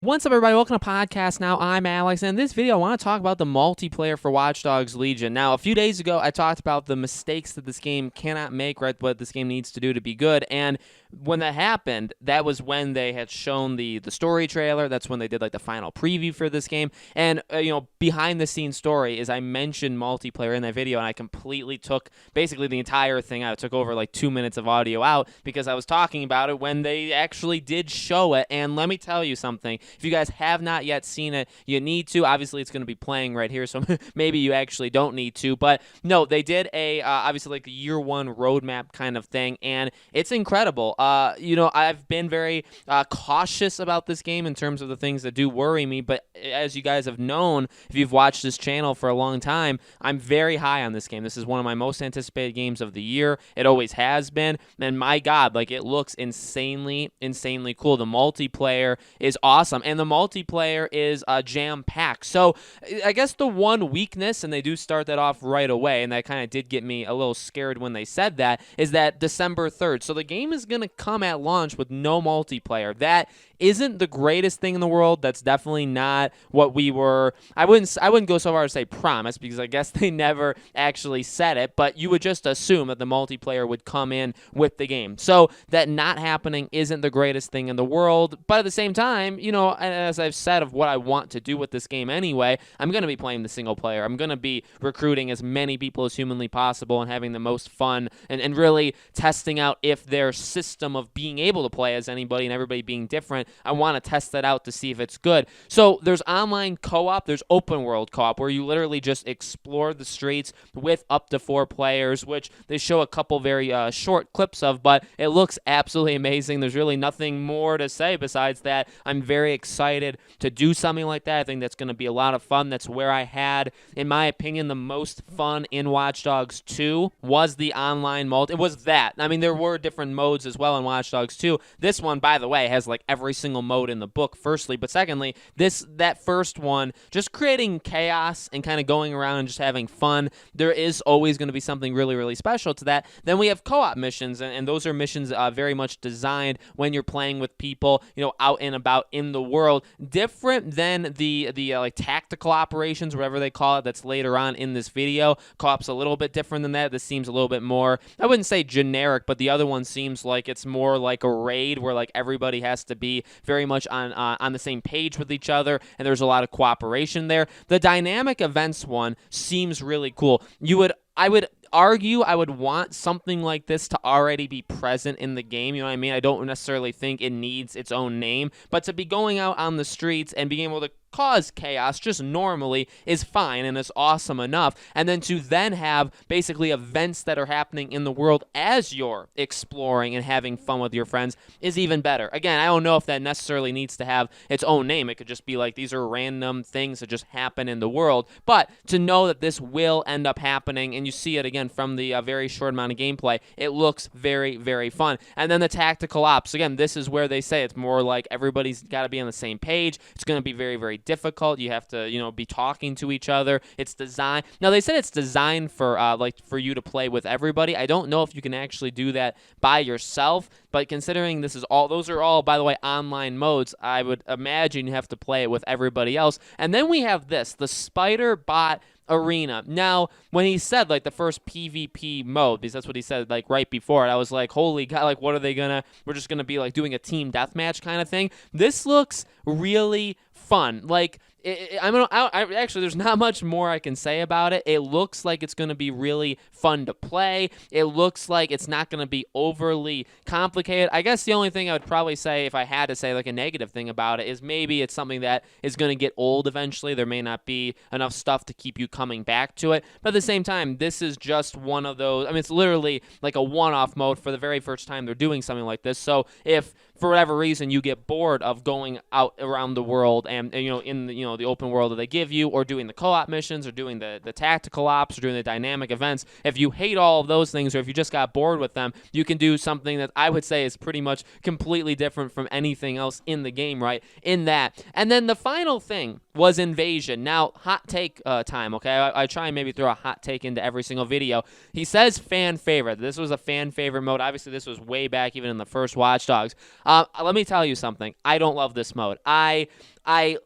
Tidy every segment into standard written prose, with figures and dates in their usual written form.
What's up, everybody? Welcome to Podcast Now. I'm Alex, and in this video, I want to talk about the multiplayer for Watch Dogs Legion. Now, a few days ago, I talked about the mistakes that this game cannot make, right? What this game needs to do to be good, and when that happened, that was when they had shown the story trailer. That's when they did like the final preview for this game, and behind the scenes story is I mentioned multiplayer in that video, and I completely took basically the entire thing out. It took over like 2 minutes of audio out because I was talking about it when they actually did show it. And let me tell you something. If you guys have not yet seen it, you need to. Obviously, it's going to be playing right here, so maybe you actually don't need to. But no, they did a obviously like a year one roadmap kind of thing, and it's incredible. I've been very cautious about this game in terms of the things that do worry me. But as you guys have known, if you've watched this channel for a long time, I'm very high on this game. This is one of my most anticipated games of the year. It always has been, and my God, like it looks insanely cool. The multiplayer is awesome. And the multiplayer is jam-packed. So I guess the one weakness, and they do start that off right away, and that kind of did get me a little scared when they said that, is that December 3rd. So the game is going to come at launch with no multiplayer. That isn't the greatest thing in the world. That's definitely not what we were. I wouldn't go so far as to say promised, because I guess they never actually said it, but you would just assume that the multiplayer would come in with the game. So that not happening isn't the greatest thing in the world, but at the same time, as I've said of what I want to do with this game anyway, I'm going to be playing the single player. I'm going to be recruiting as many people as humanly possible and having the most fun and really testing out if their system of being able to play as anybody and everybody being different, I want to test that out to see if it's good. So there's online co-op, there's open world co-op where you literally just explore the streets with up to 4 players, which they show a couple very short clips of, but it looks absolutely amazing. There's really nothing more to say besides that. I'm very excited to do something like that. I think that's going to be a lot of fun. That's where I had, in my opinion, the most fun in Watch Dogs 2 was the online mode. It was that. I mean, there were different modes as well in Watch Dogs 2. This one, by the way, has like every single mode in the book, firstly, but secondly, that first one, just creating chaos and kind of going around and just having fun. There is always going to be something really special to that. Then we have co-op missions, and those are missions very much designed when you're playing with people, out and about in the world. Different than the like tactical operations, whatever they call it, that's later on in this video. Co-op's a little bit different than that. This seems a little bit more, I wouldn't say generic, but the other one seems like it's more like a raid where like everybody has to be very much on the same page with each other, and there's a lot of cooperation there. The dynamic events one seems really cool. I would argue I would want something like this to already be present in the game. You know what I mean? I don't necessarily think it needs its own name, but to be going out on the streets and being able to cause chaos just normally is fine and is awesome enough. And then to then have basically events that are happening in the world as you're exploring and having fun with your friends is even better. Again, I don't know if that necessarily needs to have its own name. It could just be like these are random things that just happen in the world. But to know that this will end up happening, and you see it again from the very short amount of gameplay, it looks very fun. And then the tactical ops, again, this is where they say it's more like everybody's got to be on the same page. It's going to be very difficult. You have to, be talking to each other. It's designed. Now they said it's designed for for you to play with everybody. I don't know if you can actually do that by yourself, but considering those are all, by the way, online modes, I would imagine you have to play it with everybody else. And then we have the Spider Bot Arena. Now, when he said like the first PvP mode, because that's what he said like right before it, I was like, holy God, like what are they we're just gonna be like doing a team deathmatch kind of thing. This looks really fun. Like actually, there's not much more I can say about it. It looks like it's going to be really fun to play. It looks like it's not going to be overly complicated. I guess the only thing I would probably say, if I had to say like a negative thing about it, is maybe it's something that is going to get old eventually. There may not be enough stuff to keep you coming back to it. But at the same time, this is just one of those. I mean, it's literally like a one-off mode for the very first time they're doing something like this. So if for whatever reason you get bored of going out around the world and in the open world that they give you, or doing the co-op missions, or doing the tactical ops, or doing the dynamic events. If you hate all of those things, or if you just got bored with them, you can do something that I would say is pretty much completely different from anything else in the game, right? In that. And then the final thing was Invasion. Now, hot take time, okay? I try and maybe throw a hot take into every single video. He says fan favorite. This was a fan favorite mode. Obviously, this was way back even in the first Watch Dogs. Let me tell you something. I don't love this mode. I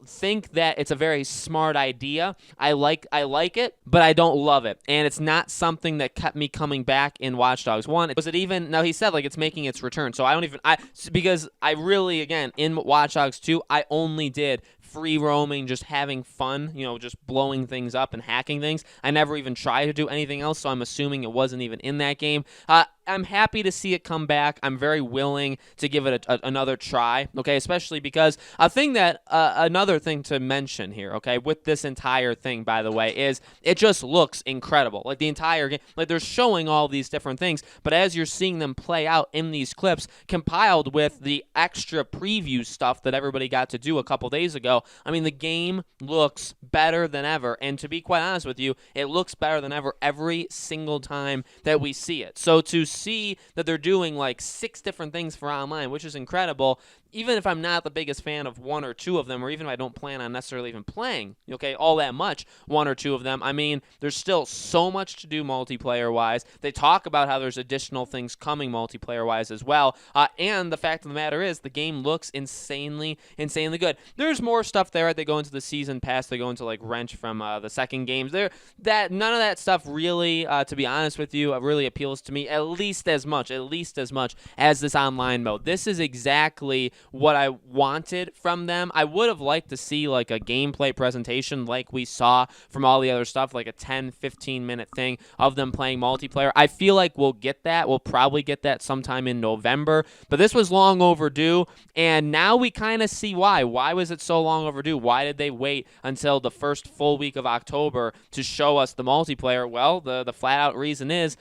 think that it's a very smart idea. I like it, but I don't love it. And it's not something that kept me coming back in Watch Dogs 1. Was it even, now he said like it's making its return. So because I really, again, in Watch Dogs 2, I only did free roaming, just having fun, just blowing things up and hacking things. I never even tried to do anything else, so I'm assuming it wasn't even in that game. I'm happy to see it come back. I'm very willing to give it another try, okay, especially because another thing to mention here, okay, with this entire thing, by the way, is it just looks incredible. Like the entire game, like they're showing all these different things, but as you're seeing them play out in these clips, compiled with the extra preview stuff that everybody got to do a couple days ago, I mean, the game looks better than ever, and to be quite honest with you, it looks better than ever every single time that we see it. So to see that they're doing like 6 different things for online, which is incredible, even if I'm not the biggest fan of 1 or 2 of them, or even if I don't plan on necessarily even playing, okay, all that much, 1 or 2 of them, I mean, there's still so much to do multiplayer-wise. They talk about how there's additional things coming multiplayer-wise as well, and the fact of the matter is the game looks insanely good. There's more stuff there. They go into the season pass. They go into like Wrench from the second games. None of that stuff really, to be honest with you, really appeals to me at least as much as this online mode. This is exactly what I wanted from them. I would have liked to see like a gameplay presentation like we saw from all the other stuff, like a 10-15 minute thing of them playing multiplayer. I feel like we'll get that. We'll probably get that sometime in November, but this was long overdue, and now we kind of see why. Why was it so long overdue? Why did they wait until the first full week of October to show us the multiplayer? Well, the flat out reason is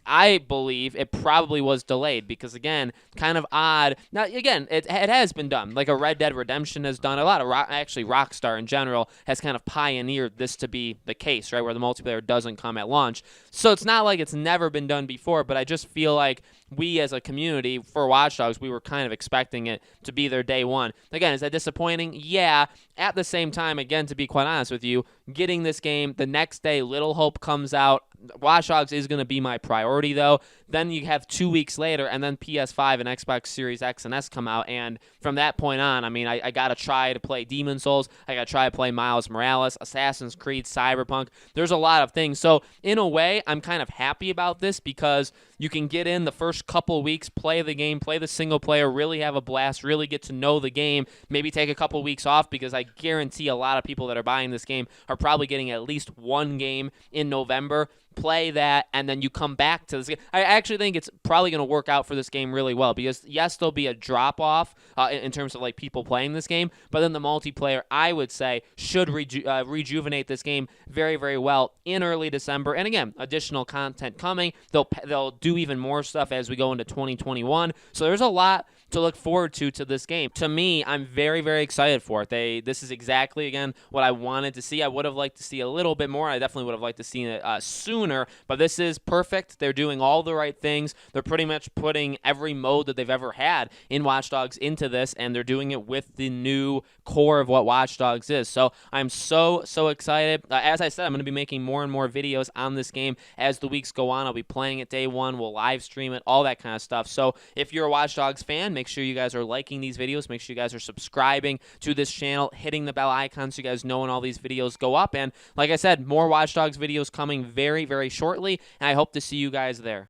I believe it probably was delayed because, again, kind of odd. Now, again, it has been done. Like a Red Dead Redemption has done. A lot of Rockstar in general has kind of pioneered this to be the case, right, where the multiplayer doesn't come at launch. So it's not like it's never been done before, but I just feel like we as a community for Watch Dogs, we were kind of expecting it to be their day one. Again, is that disappointing? Yeah. At the same time, again, to be quite honest with you, getting this game the next day, Little Hope comes out. Watch Dogs is going to be my priority, though. Then you have 2 weeks later, and then PS5 and Xbox Series X and S come out, and from that point on, I mean, I got to try to play Demon's Souls. I got to try to play Miles Morales, Assassin's Creed, Cyberpunk. There's a lot of things. So, in a way, I'm kind of happy about this because you can get in the first couple weeks, play the game, play the single player, really have a blast, really get to know the game, maybe take a couple weeks off because I guarantee a lot of people that are buying this game are probably getting at least one game in November. Play that, and then you come back to this game. I actually think it's probably going to work out for this game really well because, yes, there'll be a drop-off in terms of like people playing this game, but then the multiplayer, I would say, should rejuvenate this game very, very well in early December. And again, additional content coming. They'll do even more stuff as we go into 2021. So there's a lot to look forward to this game. To me, I'm very, very excited for it. This is exactly, again, what I wanted to see. I would have liked to see a little bit more. I definitely would have liked to see it sooner, but this is perfect. They're doing all the right things. They're pretty much putting every mode that they've ever had in Watch Dogs into this, and they're doing it with the new core of what Watch Dogs is. So I'm so excited. As I said, I'm going to be making more and more videos on this game as the weeks go on. I'll be playing it day one. We'll live stream it, all that kind of stuff. So if you're a Watch Dogs fan, make sure you guys are liking these videos. Make sure you guys are subscribing to this channel, hitting the bell icon so you guys know when all these videos go up. And like I said, more Watch Dogs videos coming very, very shortly, and I hope to see you guys there.